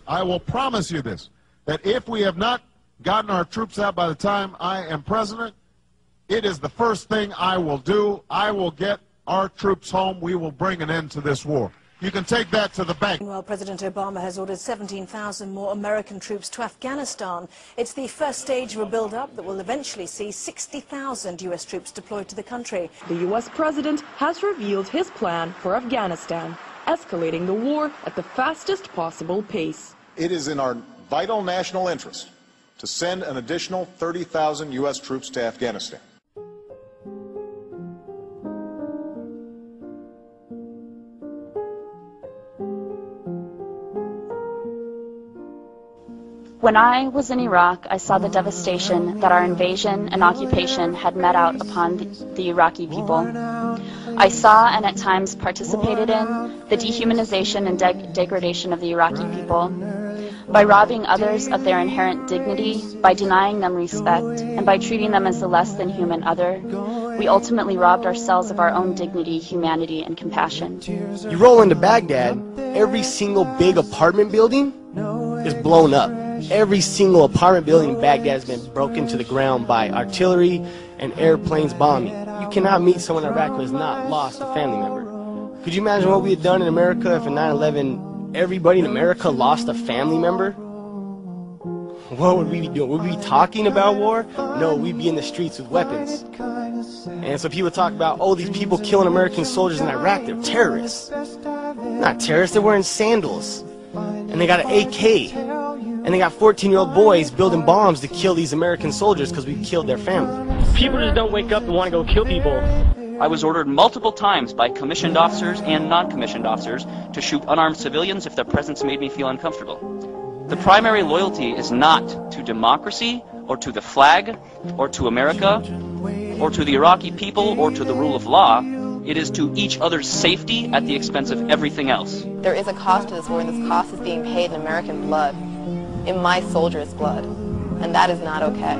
I will promise you this, that if we have not gotten our troops out by the time I am president, it is the first thing I will do. I will get our troops home. We will bring an end to this war. You can take that to the bank. Meanwhile, President Obama has ordered 17,000 more American troops to Afghanistan. It's the first stage of a build-up that will eventually see 60,000 U.S. troops deployed to the country. The U.S. president has revealed his plan for Afghanistan, escalating the war at the fastest possible pace. It is in our vital national interest to send an additional 30,000 U.S. troops to Afghanistan. When I was in Iraq, I saw the devastation that our invasion and occupation had met out upon the Iraqi people. I saw and at times participated in the dehumanization and degradation of the Iraqi people. By robbing others of their inherent dignity, by denying them respect, and by treating them as the less than human other, we ultimately robbed ourselves of our own dignity, humanity, and compassion. You roll into Baghdad, every single big apartment building is blown up. Every single apartment building in Baghdad has been broken to the ground by artillery and airplanes bombing. You cannot meet someone in Iraq who has not lost a family member. Could you imagine what we had done in America if in 9/11 everybody in America lost a family member? What would we be doing? Would we be talking about war? No, we'd be in the streets with weapons. And so people talk about, oh, these people killing American soldiers in Iraq, they're terrorists. Not terrorists, they're wearing sandals. And they got an AK. And they got 14-year-old boys building bombs to kill these American soldiers because we killed their family. People just don't wake up and want to go kill people. I was ordered multiple times by commissioned officers and non-commissioned officers to shoot unarmed civilians if their presence made me feel uncomfortable. The primary loyalty is not to democracy or to the flag or to America or to the Iraqi people or to the rule of law. It is to each other's safety at the expense of everything else. There is a cost to this war, and this cost is being paid in American blood, in my soldiers' blood, and that is not okay.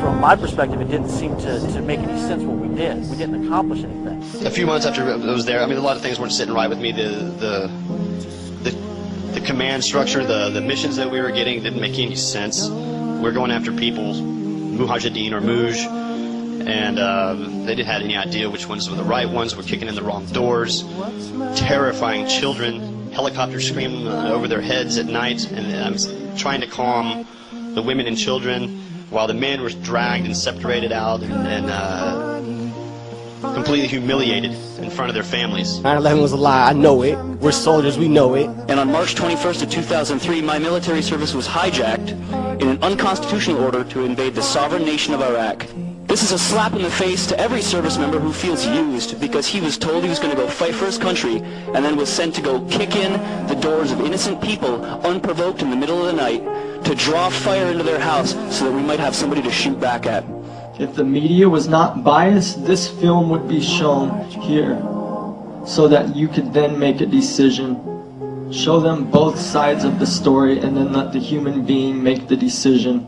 From my perspective, it didn't seem to make any sense what we did. We didn't accomplish anything. A few months after I was there, I mean, a lot of things weren't sitting right with me. The command structure, the missions that we were getting didn't make any sense. We're going after people, Mujahideen or Muj, and they didn't have any idea which ones were the right ones. We're kicking in the wrong doors, terrifying children, helicopters screaming over their heads at night, and I'm trying to calm the women and children while the men were dragged and separated out and completely humiliated in front of their families. 9/11 was a lie, I know it. We're soldiers, we know it. And on March 21st of 2003, my military service was hijacked in an unconstitutional order to invade the sovereign nation of Iraq. This is a slap in the face to every service member who feels used because he was told he was going to go fight for his country and then was sent to go kick in the doors of innocent people unprovoked in the middle of the night to draw fire into their house so that we might have somebody to shoot back at. If the media was not biased, this film would be shown here so that you could then make a decision. Show them both sides of the story and then let the human being make the decision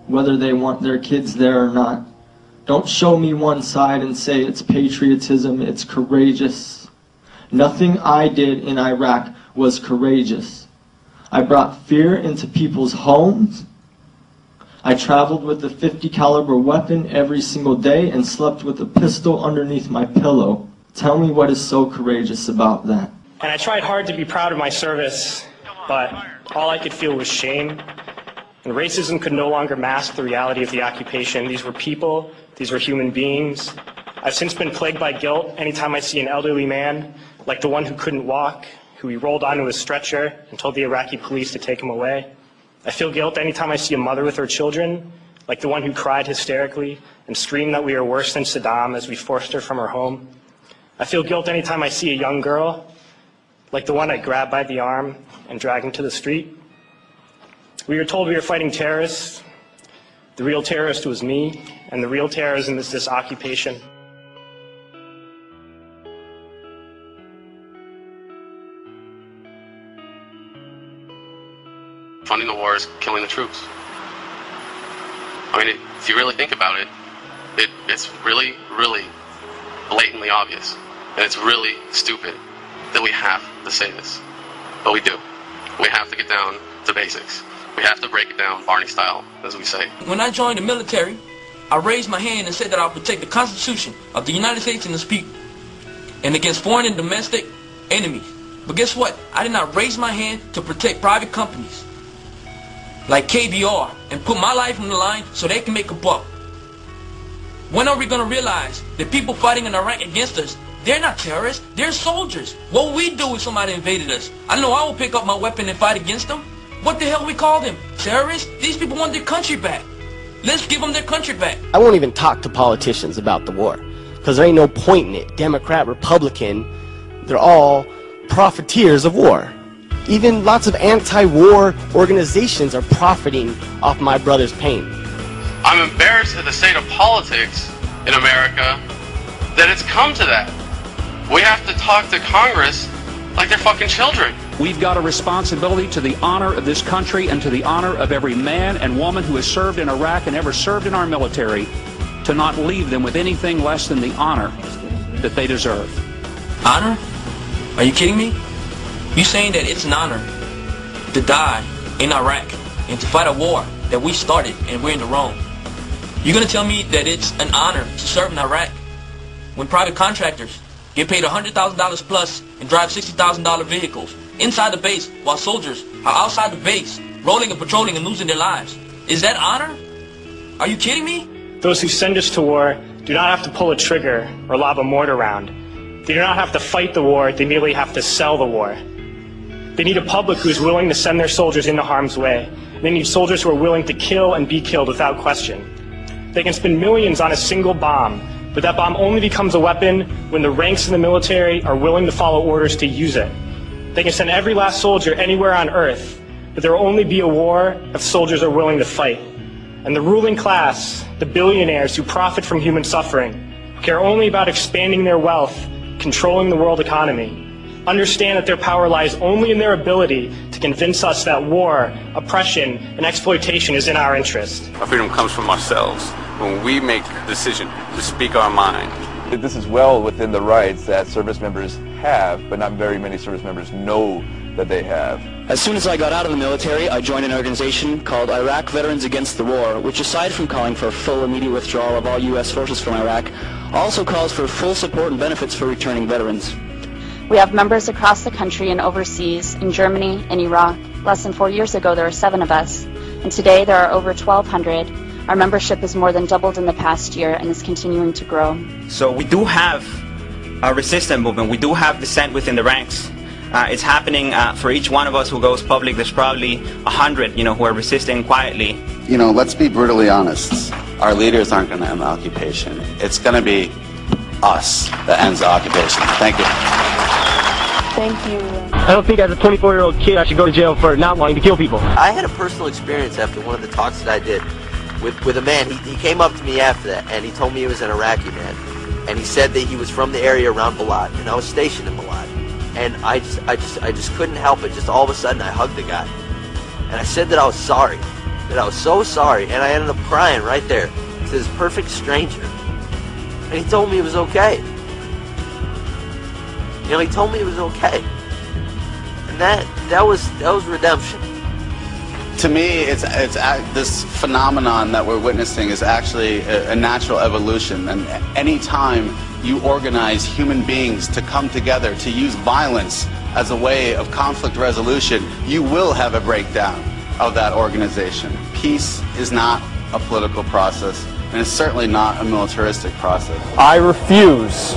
whether they want their kids there or not. Don't show me one side and say it's patriotism, it's courageous. Nothing I did in Iraq was courageous. I brought fear into people's homes. I traveled with a .50 caliber weapon every single day and slept with a pistol underneath my pillow. Tell me what is so courageous about that. And I tried hard to be proud of my service, but all I could feel was shame. And racism could no longer mask the reality of the occupation. These were people, these were human beings. I've since been plagued by guilt anytime I see an elderly man, like the one who couldn't walk, who we rolled onto a stretcher and told the Iraqi police to take him away. I feel guilt anytime I see a mother with her children, like the one who cried hysterically and screamed that we are worse than Saddam as we forced her from her home. I feel guilt anytime I see a young girl, like the one I grabbed by the arm and dragged into the street. We were told we were fighting terrorists. The real terrorist was me, and the real terrorism is this occupation. Funding the war is killing the troops. I mean, if you really think about it, it's really, really blatantly obvious. And it's really stupid that we have to say this. But we do. We have to get down to basics. We have to break it down Barney style, as we say. When I joined the military, I raised my hand and said that I would protect the Constitution of the United States and its people, and against foreign and domestic enemies. But guess what? I did not raise my hand to protect private companies like KBR and put my life on the line so they can make a buck. When are we going to realize that people fighting in Iraq against us, they're not terrorists, they're soldiers? What would we do if somebody invaded us? I know I will pick up my weapon and fight against them. What the hell we call them? Terrorists? These people want their country back. Let's give them their country back. I won't even talk to politicians about the war, because there ain't no point in it. Democrat, Republican, they're all profiteers of war. Even lots of anti-war organizations are profiting off my brother's pain. I'm embarrassed at the state of politics in America that it's come to that. We have to talk to Congress like they're fucking children. We've got a responsibility to the honor of this country and to the honor of every man and woman who has served in Iraq and ever served in our military, to not leave them with anything less than the honor that they deserve. Honor? Are you kidding me? You saying that it's an honor to die in Iraq and to fight a war that we started and we're in the wrong? You're gonna tell me that it's an honor to serve in Iraq when private contractors get paid $100,000 plus and drive $60,000 vehicles inside the base while soldiers are outside the base rolling and patrolling and losing their lives? Is that honor? Are you kidding me? Those who send us to war do not have to pull a trigger or lob a mortar round. They do not have to fight the war, they merely have to sell the war. They need a public who is willing to send their soldiers into harm's way. They need soldiers who are willing to kill and be killed without question. They can spend millions on a single bomb, but that bomb only becomes a weapon when the ranks in the military are willing to follow orders to use it. They can send every last soldier anywhere on earth, but there will only be a war if soldiers are willing to fight. And the ruling class, the billionaires who profit from human suffering, who care only about expanding their wealth, controlling the world economy, understand that their power lies only in their ability to convince us that war, oppression, and exploitation is in our interest. Our freedom comes from ourselves when we make the decision to speak our mind. This is well within the rights that service members have, but not very many service members know that they have. As soon as I got out of the military, I joined an organization called Iraq Veterans Against the War, which, aside from calling for full immediate withdrawal of all U.S. forces from Iraq, also calls for full support and benefits for returning veterans. We have members across the country and overseas, in Germany and Iraq. Less than 4 years ago, there were 7 of us, and today there are over 1,200. Our membership has more than doubled in the past year and is continuing to grow. So we do have a resistance movement. We do have dissent within the ranks. It's happening for each one of us who goes public. There's probably 100, who are resisting quietly. Let's be brutally honest. Our leaders aren't going to end the occupation. It's going to be us that ends the occupation. Thank you. Thank you. I don't think as a 24-year-old kid I should go to jail for not wanting to kill people. I had a personal experience after one of the talks that I did with a man. He came up to me after that, and he told me he was an Iraqi man. And he said that he was from the area around Balad, and I was stationed in Balad. And I just couldn't help it. Just all of a sudden I hugged the guy. And I said that I was sorry. That I was so sorry. And I ended up crying right there to this perfect stranger. And he told me it was okay. He told me it was okay. And that was redemption. To me, it's this phenomenon that we're witnessing is actually a natural evolution. And any time you organize human beings to come together, to use violence as a way of conflict resolution, you will have a breakdown of that organization. Peace is not a political process, and it's certainly not a militaristic process. I refuse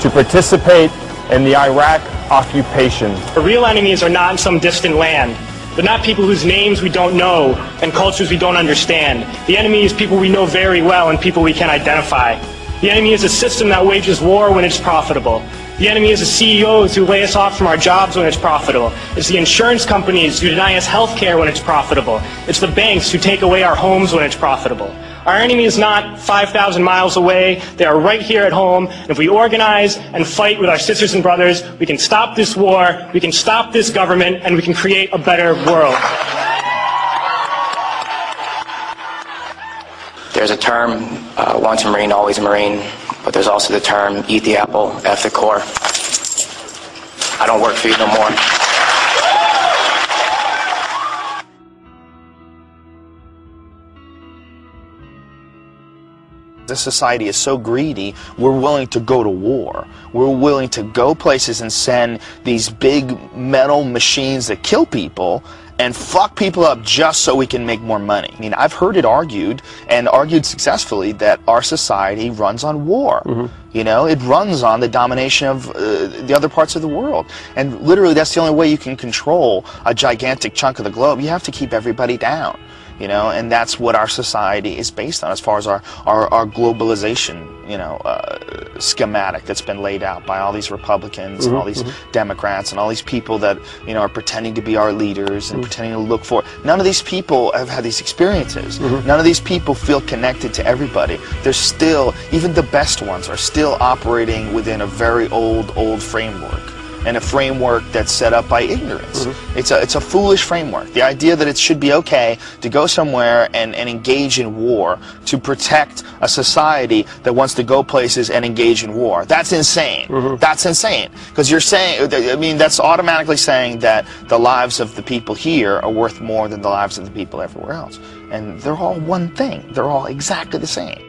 to participate in the Iraq occupation. The real enemies are not in some distant land. They're not people whose names we don't know and cultures we don't understand. The enemy is people we know very well and people we can identify. The enemy is a system that wages war when it's profitable. The enemy is the CEOs who lay us off from our jobs when it's profitable. It's the insurance companies who deny us health care when it's profitable. It's the banks who take away our homes when it's profitable. Our enemy is not 5,000 miles away. They are right here at home. And if we organize and fight with our sisters and brothers, we can stop this war, we can stop this government, and we can create a better world. There's a term, once a Marine, always a Marine, but there's also the term, eat the apple, F the core. I don't work for you no more. This society is so greedy, we're willing to go to war. We're willing to go places and send these big metal machines that kill people and fuck people up just so we can make more money. I mean, I've heard it argued, and argued successfully, that our society runs on war. You know, it runs on the domination of the other parts of the world. And literally, that's the only way you can control a gigantic chunk of the globe. You have to keep everybody down. You know, and that's what our society is based on as far as our globalization, you know, schematic that's been laid out by all these Republicans and all these Democrats and all these people that, you know, are pretending to be our leaders and pretending to look for. None of these people have had these experiences. None of these people feel connected to everybody. They're still, even the best ones are still operating within a very old framework. And a framework that's set up by ignorance. It's a foolish framework. The idea that it should be okay to go somewhere and engage in war to protect a society that wants to go places and engage in war. That's insane. That's insane. Because you're saying, I mean, that's automatically saying that the lives of the people here are worth more than the lives of the people everywhere else. And they're all one thing. They're all exactly the same.